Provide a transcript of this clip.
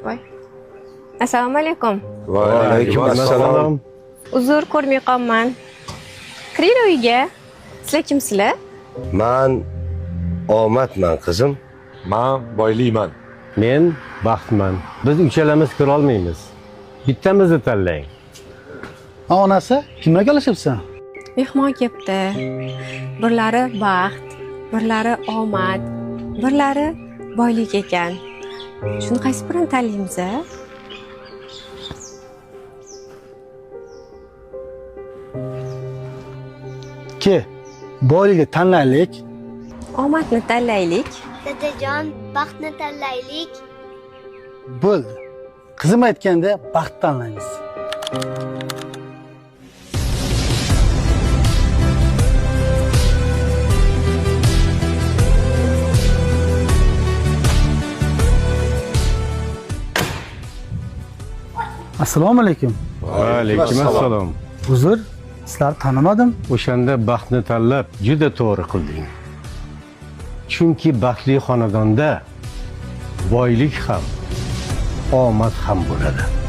Voy. Assalomu alaykum. Va alaykum assalom. Uzr, ko'rmay qolman. Kiringlar uyga. Sizlar kimsizlar? Men omadman qizim. Men boylikman. Men baxtman. Biz uchalamiz kira olmaymiz. Bittamizni tanlang. Onasi, kimga gaplashibsan? Mehmon kelibdi. Birlari baxt, birlari omad, birlari boylik ekan. Shuni qaysi birini tanlaymiz a? Ke, boylikni tanlaylik. Omadni tanlaylik. Dadajon, baxtni tanlaylik. Bo'ldi. Qizim aytganda baxt tanlaymiz. Assalomu alaykum. Va alaykum assalom. Uzr, sizlarni tanimadim. O'shanda baxtni tanlab juda to'g'ri qilding. Chunki baxtli xonadonda boylik ham, omad ham bo'ladi.